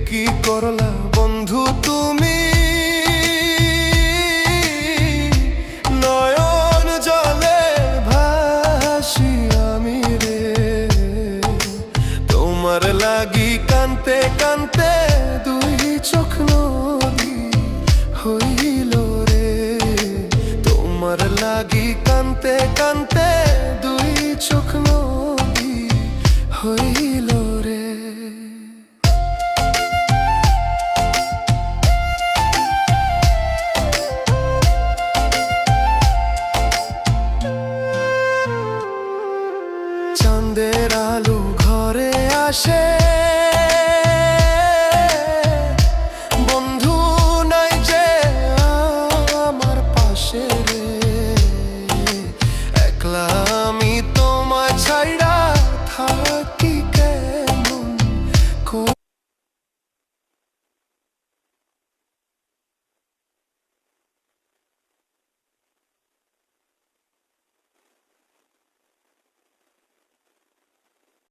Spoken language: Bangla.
কি করলা বন্ধু তুমি, নয়ন জলে ভাসি আমি রে। তোমার লাগি কানতে কানতে দুই চোখ নদী হইল রে। তোমার লাগি কানতে কানতে দুই চোখ নদী হইল।